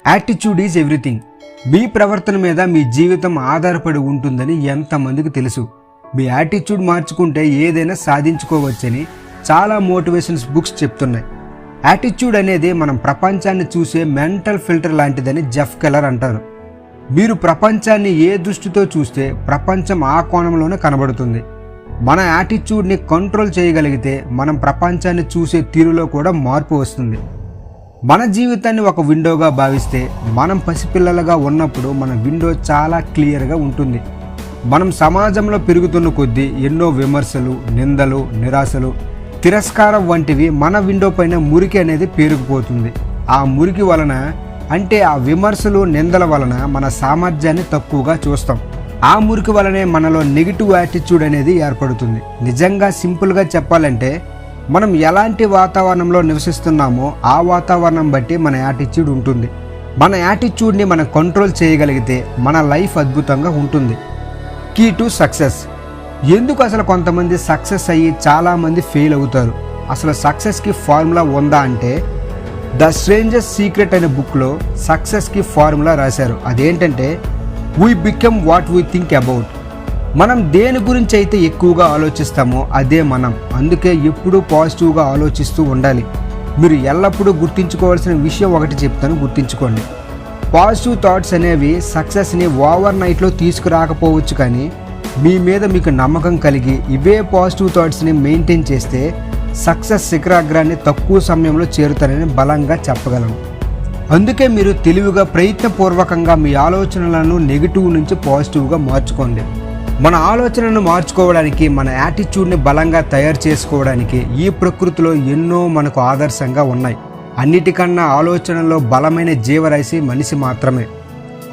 Attitude is everything. మీ ప్రవర్తన మీద మీ జీవితం ఆధారపడి ఉంటుందని ఎంతమందికి తెలుసు. మీ యాటిట్యూడ్ మార్చుకుంటే ఏదైనా సాధించుకోవచ్చని చాలా మోటివేషన్స్ బుక్స్ చెప్తున్నాయి. యాటిట్యూడ్ అనేది మనం ప్రపంచాన్ని చూసే మెంటల్ ఫిల్టర్ లాంటిదని జెఫ్ కెల్లర్ అంటారు. మీరు ప్రపంచాన్ని ఏ దృష్టితో చూస్తే ప్రపంచం ఆ కోణంలోనే కనబడుతుంది. మన యాటిట్యూడ్ని కంట్రోల్ చేయగలిగితే మనం ప్రపంచాన్ని చూసే తీరులో కూడా మార్పు వస్తుంది. మన జీవితాన్ని ఒక విండోగా భావిస్తే మనం పసిపిల్లలుగా ఉన్నప్పుడు మన విండో చాలా క్లియర్గా ఉంటుంది. మనం సమాజంలో పెరుగుతున్న కొద్దీ ఎన్నో విమర్శలు, నిందలు, నిరాశలు, తిరస్కారం వంటివి మన విండో పైన మురికి అనేది పేరుకుపోతుంది. ఆ మురికి వలన అంటే ఆ విమర్శలు, నిందల వలన మన సామర్థ్యాన్ని తక్కువగా చూస్తాం. ఆ మురికి వలనే మనలో నెగిటివ్ యాటిట్యూడ్ అనేది ఏర్పడుతుంది. నిజంగా సింపుల్గా చెప్పాలంటే మనం ఎలాంటి వాతావరణంలో నివసిస్తున్నామో ఆ వాతావరణం బట్టి మన యాటిట్యూడ్ ఉంటుంది. మన యాటిట్యూడ్ని మనం కంట్రోల్ చేయగలిగితే మన లైఫ్ అద్భుతంగా ఉంటుంది. Key to success. ఎందుకు అసలు కొంతమంది సక్సెస్ అయ్యి చాలామంది ఫెయిల్ అవుతారు? అసలు సక్సెస్కి ఫార్ములా ఉందా అంటే ద స్ట్రేంజెస్ట్ సీక్రెట్ అనే బుక్లో సక్సెస్కి ఫార్ములా రాశారు. అదేంటంటే we become what we think about. మనం దేని గురించి అయితే ఎక్కువగా ఆలోచిస్తామో అదే మనం. అందుకే ఎప్పుడూ పాజిటివ్గా ఆలోచిస్తూ ఉండాలి. మీరు ఎల్లప్పుడూ గుర్తుంచుకోవాల్సిన విషయం ఒకటి చెప్తాను, గుర్తుంచుకోండి. పాజిటివ్ థాట్స్ అనేవి సక్సెస్ని ఓవర్ నైట్లో తీసుకురాకపోవచ్చు, కానీ మీ మీద మీకు నమ్మకం కలిగి ఇవే పాజిటివ్ థాట్స్ని మెయింటైన్ చేస్తే సక్సెస్ శిఖరాగ్రాన్ని తక్కువ సమయంలో చేరుతారని బలంగా చెప్పగలను. అందుకే మీరు తెలివిగా ప్రయత్నపూర్వకంగా మీ ఆలోచనలను నెగిటివ్ నుంచి పాజిటివ్గా మార్చుకోండి. మన ఆలోచనను మార్చుకోవడానికి, మన యాటిట్యూడ్ని బలంగా తయారు చేసుకోవడానికి ఈ ప్రకృతిలో ఎన్నో మనకు ఆదర్శంగా ఉన్నాయి. అన్నిటికన్నా ఆలోచనలో బలమైన జీవరాశి మనిషి మాత్రమే.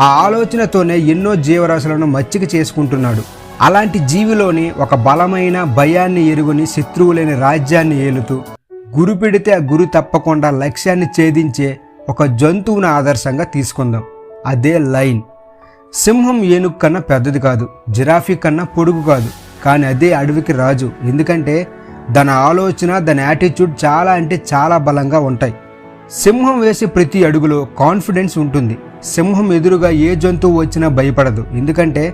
ఆ ఆలోచనతోనే ఎన్నో జీవరాశులను మచ్చిక చేసుకుంటున్నాడు. అలాంటి జీవిలోని ఒక బలమైన భయాన్ని ఎరుగుని శత్రువు లేని రాజ్యాన్ని ఏలుతూ గురి పెడితే ఆ గురి తప్పకుండా లక్ష్యాన్ని ఛేదించే ఒక జంతువుని ఆదర్శంగా తీసుకుందాం. అదే లయన్. సింహం ఏనుగు కన్నా పెద్దది కాదు, జిరాఫీ కన్నా పొడుగు కాదు, కానీ అదే అడవికి రాజు. ఎందుకంటే దాని ఆలోచన, దాని యాటిట్యూడ్ చాలా అంటే చాలా బలంగా ఉంటాయి. సింహం వేసే ప్రతి అడుగులో కాన్ఫిడెన్స్ ఉంటుంది. సింహం ఎదురుగా ఏ జంతువు వచ్చినా భయపడదు. ఎందుకంటే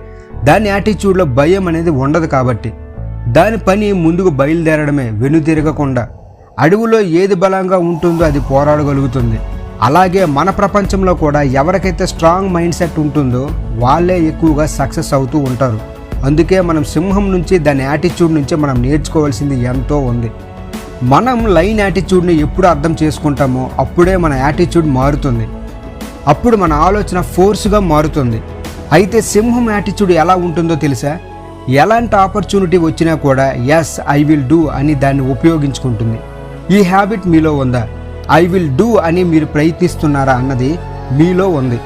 దాని యాటిట్యూడ్లో భయం అనేది ఉండదు కాబట్టి. దాని పని ముందుకు బయలుదేరడమే, వెనుతిరగకుండా. అడవిలో ఏది బలంగా ఉంటుందో అది పోరాడగలుగుతుంది. అలాగే మన ప్రపంచంలో కూడా ఎవరికైతే స్ట్రాంగ్ మైండ్ సెట్ ఉంటుందో వాళ్ళే ఎక్కువగా సక్సెస్ అవుతూ ఉంటారు. అందుకే మనం సింహం నుంచి, దాని యాటిట్యూడ్ నుంచి మనం నేర్చుకోవాల్సింది ఎంతో ఉంది. మనం లైన్ యాటిట్యూడ్ని ఎప్పుడు అర్థం చేసుకుంటామో అప్పుడే మన యాటిట్యూడ్ మారుతుంది. అప్పుడు మన ఆలోచన ఫోర్స్గా మారుతుంది. అయితే సింహం యాటిట్యూడ్ ఎలా ఉంటుందో తెలుసా? ఎలాంటి ఆపర్చునిటీ వచ్చినా కూడా ఎస్ ఐ విల్ డూ అని దాన్ని ఉపయోగించుకుంటుంది. ఈ హ్యాబిట్ మీలో ఉందా? ఐ విల్ డూ అని మీరు ప్రయత్నిస్తున్నారా అన్నది మీలో ఉంది.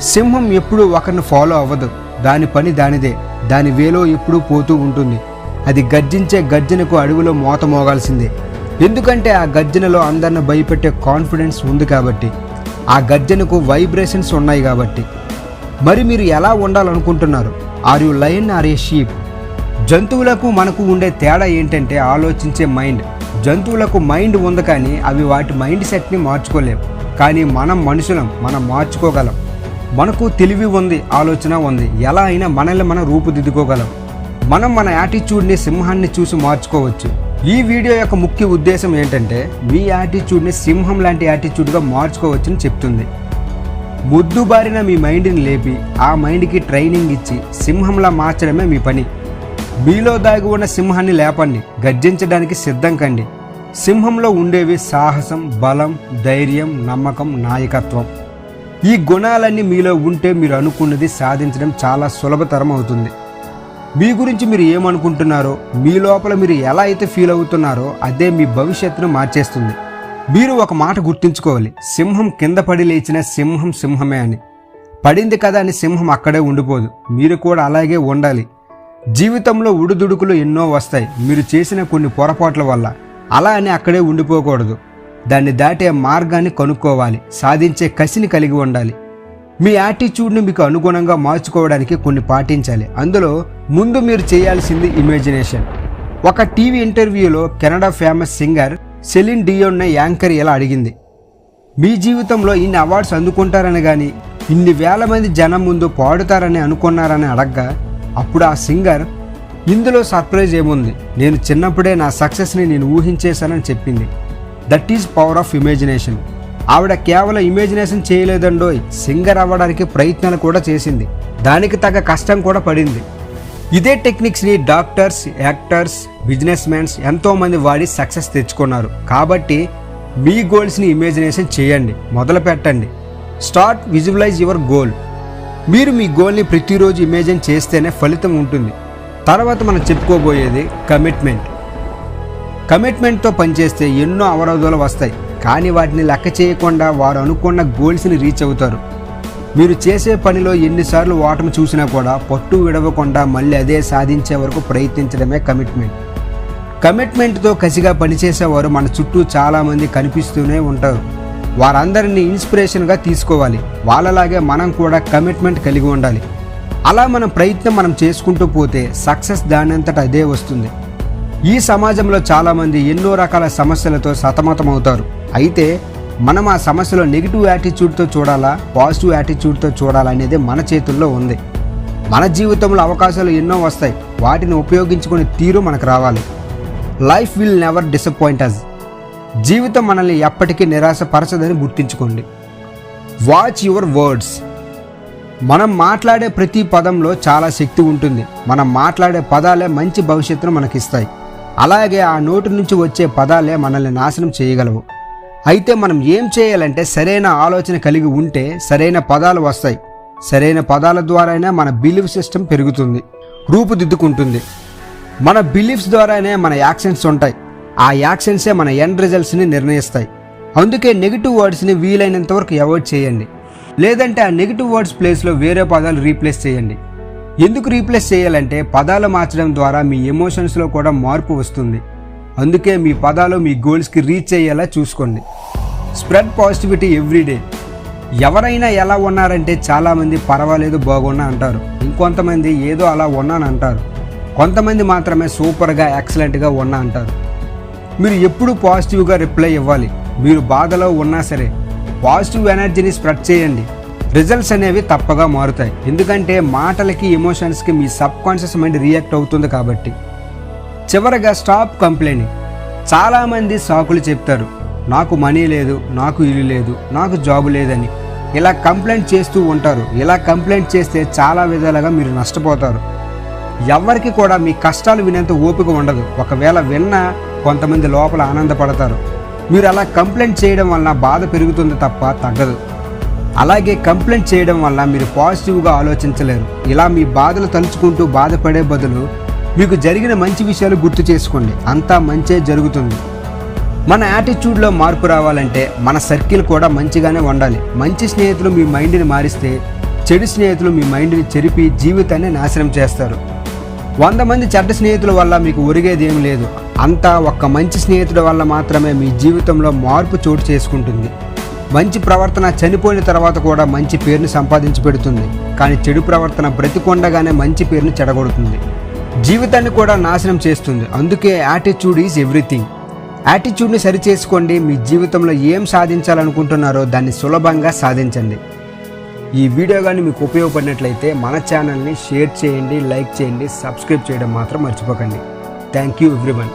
సింహం ఎప్పుడూ ఒకరిని ఫాలో అవ్వదు. దాని పని దానిదే. దాని వేలో ఎప్పుడూ పోతూ ఉంటుంది. అది గర్జించే గర్జనకు అడవిలో మోత మోగాల్సిందే. ఎందుకంటే ఆ గర్జనలో అందరిని భయపెట్టే కాన్ఫిడెన్స్ ఉంది కాబట్టి. ఆ గర్జనకు వైబ్రేషన్స్ ఉన్నాయి కాబట్టి. మరి మీరు ఎలా ఉండాలనుకుంటున్నారు? Are you lion or a sheep? జంతువులకు మనకు ఉండే తేడా ఏంటంటే ఆలోచించే మైండ్. జంతువులకు మైండ్ ఉంది, కానీ అవి వాటి మైండ్ సెట్ని మార్చుకోలేవు. కానీ మనం మనుషులం, మనం మార్చుకోగలం. మనకు తెలివి ఉంది, ఆలోచన ఉంది. ఎలా అయినా మనల్ని మనం రూపుదిద్దుకోగలం. మనం మన యాటిట్యూడ్ని సింహాన్ని చూసి మార్చుకోవచ్చు. ఈ వీడియో యొక్క ముఖ్య ఉద్దేశం ఏంటంటే మీ యాటిట్యూడ్ని సింహం లాంటి యాటిట్యూడ్గా మార్చుకోవచ్చని చెప్తుంది. ముద్దుబారిన మీ మైండ్ని లేపి ఆ మైండ్కి ట్రైనింగ్ ఇచ్చి సింహంలా మార్చడమే మీ పని. మీలో దాగి ఉన్న సింహాన్ని లేపండి, గర్జించడానికి సిద్ధం కండి. సింహంలో ఉండేవి సాహసం, బలం, ధైర్యం, నమ్మకం, నాయకత్వం. ఈ గుణాలన్నీ మీలో ఉంటే మీరు అనుకున్నది సాధించడం చాలా సులభతరం అవుతుంది. మీ గురించి మీరు ఏమనుకుంటున్నారో, మీ లోపల మీరు ఎలా అయితే ఫీల్ అవుతున్నారో అదే మీ భవిష్యత్తును మార్చేస్తుంది. మీరు ఒక మాట గుర్తుంచుకోవాలి, సింహం కింద పడి లేచిన సింహం సింహమే అని. పడింది కదా అని సింహం అక్కడే ఉండిపోదు. మీరు కూడా అలాగే ఉండాలి. జీవితంలో ఉడుదుడుకులు ఎన్నో వస్తాయి మీరు చేసిన కొన్ని పొరపాట్ల వల్ల. అలా అని అక్కడే ఉండిపోకూడదు. దాన్ని దాటే మార్గాన్ని కనుక్కోవాలి. సాధించే కసిని కలిగి ఉండాలి. మీ యాటిట్యూడ్ని మీకు అనుగుణంగా మార్చుకోవడానికి కొన్ని పాటించాలి. అందులో ముందు మీరు చేయాల్సింది ఇమాజినేషన్. ఒక టీవీ ఇంటర్వ్యూలో Canada famous singer సెలిన్ Dione anchor ఇలా అడిగింది, మీ జీవితంలో ఇన్ని అవార్డ్స్ అందుకుంటారని కానీ ఇన్ని వేల మంది జనం ముందు పాడుతారని అనుకున్నారని అడగ్గా అప్పుడు ఆ సింగర్, ఇందులో సర్ప్రైజ్ ఏముంది, నేను చిన్నప్పుడే నా సక్సెస్ని నేను ఊహించేశానని చెప్పింది. That is power of imagination. ఆవిడ కేవలం ఇమాజినేషన్ చేయలేదండోయ్, సింగర్ అవ్వడానికి ప్రయత్నాలు కూడా చేసింది, దానికి తగ్గ కష్టం కూడా పడింది. ఇదే టెక్నిక్స్ని డాక్టర్స్, యాక్టర్స్, బిజినెస్ మ్యాన్స్ ఎంతోమంది వాడి సక్సెస్ తెచ్చుకున్నారు. కాబట్టి మీ గోల్స్ని ఇమాజినేషన్ చేయండి, మొదలు పెట్టండి. Start visualize your goal. మీరు మీ గోల్ని ప్రతిరోజు ఇమాజిన్ చేస్తేనే ఫలితం ఉంటుంది. తర్వాత మనం చెప్పుకోబోయేది కమిట్మెంట్. కమిట్మెంట్తో పనిచేస్తే ఎన్నో అవరోధాలు వస్తాయి, కానీ వాటిని లెక్క చేయకుండా వారు అనుకున్న గోల్స్ని రీచ్ అవుతారు. మీరు చేసే పనిలో ఎన్నిసార్లు ఓటమి చూసినా కూడా పట్టు విడవకుండా మళ్ళీ అదే సాధించే వరకు ప్రయత్నించడమే కమిట్మెంట్. కమిట్మెంట్తో కసిగా పనిచేసేవారు మన చుట్టూ చాలామంది కనిపిస్తూనే ఉంటారు. వారందరినీ ఇన్స్పిరేషన్గా తీసుకోవాలి. వాళ్ళలాగే మనం కూడా కమిట్మెంట్ కలిగి ఉండాలి. అలా మన ప్రయత్నం మనం చేసుకుంటూ పోతే సక్సెస్ దానంతట అదే వస్తుంది. ఈ సమాజంలో చాలామంది ఎన్నో రకాల సమస్యలతో సతమతమవుతారు. అయితే మనం ఆ సమస్యలో నెగిటివ్ యాటిట్యూడ్తో చూడాలా, పాజిటివ్ యాటిట్యూడ్తో చూడాలా అనేది మన చేతుల్లో ఉంది. మన జీవితంలో అవకాశాలు ఎన్నో వస్తాయి, వాటిని ఉపయోగించుకునే తీరు మనకు రావాలి. Life will never disappoint us. జీవితం మనల్ని ఎప్పటికీ నిరాశపరచదని గుర్తుంచుకోండి. Watch your words. మనం మాట్లాడే ప్రతి పదంలో చాలా శక్తి ఉంటుంది. మనం మాట్లాడే పదాలే మంచి భవిష్యత్తును మనకిస్తాయి. అలాగే ఆ నోటి నుంచి వచ్చే పదాలే మనల్ని నాశనం చేయగలవు. అయితే మనం ఏం చేయాలంటే సరైన ఆలోచన కలిగి ఉంటే సరైన పదాలు వస్తాయి. సరైన పదాల ద్వారానే మన బిలీఫ్ సిస్టమ్ పెరుగుతుంది, రూపుదిద్దుకుంటుంది. మన బిలీఫ్స్ ద్వారానే మన యాక్షన్స్ ఉంటాయి. ఆ యాక్షన్సే మన ఎండ్ రిజల్ట్స్ని నిర్ణయిస్తాయి. అందుకే నెగిటివ్ వర్డ్స్ని వీలైనంత వరకు అవాయిడ్ చేయండి. లేదంటే ఆ నెగిటివ్ వర్డ్స్ ప్లేస్లో వేరే పదాలు రీప్లేస్ చేయండి. ఎందుకు రీప్లేస్ చేయాలంటే పదాలు మార్చడం ద్వారా మీ ఎమోషన్స్లో కూడా మార్పు వస్తుంది. అందుకే మీ పదాలు మీ గోల్స్కి రీచ్ అయ్యేలా చూసుకోండి. Spread positivity everyday. ఎవరైనా ఎలా ఉన్నారంటే చాలామంది పర్వాలేదు బాగున్నా అంటారు, ఇంకొంతమంది ఏదో అలా ఉన్నాను అంటారు, కొంతమంది మాత్రమే సూపర్గా ఎక్సలెంట్గా ఉన్నా అంటారు. మీరు ఎప్పుడూ పాజిటివ్గా రిప్లై ఇవ్వాలి. మీరు బాధలో ఉన్నా సరే పాజిటివ్ ఎనర్జీని స్ప్రెడ్ చేయండి. రిజల్ట్స్ అనేవి తప్పగా మారుతాయి. ఎందుకంటే మాటలకి ఎమోషన్స్కి మీ సబ్ కాన్షియస్ మైండ్ రియాక్ట్ అవుతుంది కాబట్టి. చివరగా స్టాప్ కంప్లైనింగ్. చాలామంది సాకులు చెప్తారు, నాకు మనీ లేదు, నాకు ఇల్లు లేదు, నాకు జాబు లేదని. ఇలా కంప్లైంట్ చేస్తూ ఉంటారు. ఇలా కంప్లైంట్ చేస్తే చాలా విధాలుగా మీరు నష్టపోతారు. ఎవరికి కూడా మీ కష్టాలు వినేంత ఓపిక ఉండదు. ఒకవేళ విన్నా కొంతమంది లోపల ఆనందపడతారు. మీరు అలా కంప్లైంట్ చేయడం వల్ల బాధ పెరుగుతుంది తప్ప తగ్గదు. అలాగే కంప్లైంట్ చేయడం వల్ల మీరు పాజిటివ్గా ఆలోచించలేరు. ఇలా మీ బాధలు తలుచుకుంటూ బాధపడే బదులు మీకు జరిగిన మంచి విషయాలు గుర్తు చేసుకోండి, అంతా మంచే జరుగుతుంది. మన యాటిట్యూడ్లో మార్పు రావాలంటే మన సర్కిల్ కూడా మంచిగానే ఉండాలి. మంచి స్నేహితులు మీ మైండ్ని మారిస్తే చెడు స్నేహితులు మీ మైండ్ని చెరిపి జీవితాన్ని నాశనం చేస్తారు. 100 మంది చెడ్డ స్నేహితుల వల్ల మీకు ఒరిగేది ఏం లేదు. అంతా ఒక్క మంచి స్నేహితుడి వల్ల మాత్రమే మీ జీవితంలో మార్పు చోటు చేసుకుంటుంది. మంచి ప్రవర్తన చనిపోయిన తర్వాత కూడా మంచి పేరుని సంపాదించి పెడుతుంది. కానీ చెడు ప్రవర్తన బ్రతికొండగానే మంచి పేరుని చెడగొడుతుంది, జీవితాన్ని కూడా నాశనం చేస్తుంది. అందుకే యాటిట్యూడ్ ఈజ్ ఎవ్రీథింగ్. యాటిట్యూడ్ని సరిచేసుకోండి. మీ జీవితంలో ఏం సాధించాలనుకుంటున్నారో దాన్ని సులభంగా సాధించండి. ఈ వీడియో కానీ మీకు ఉపయోగపడినట్లయితే మన ఛానల్ని షేర్ చేయండి, లైక్ చేయండి, సబ్స్క్రైబ్ చేయడం మాత్రం మర్చిపోకండి. Thank you everyone.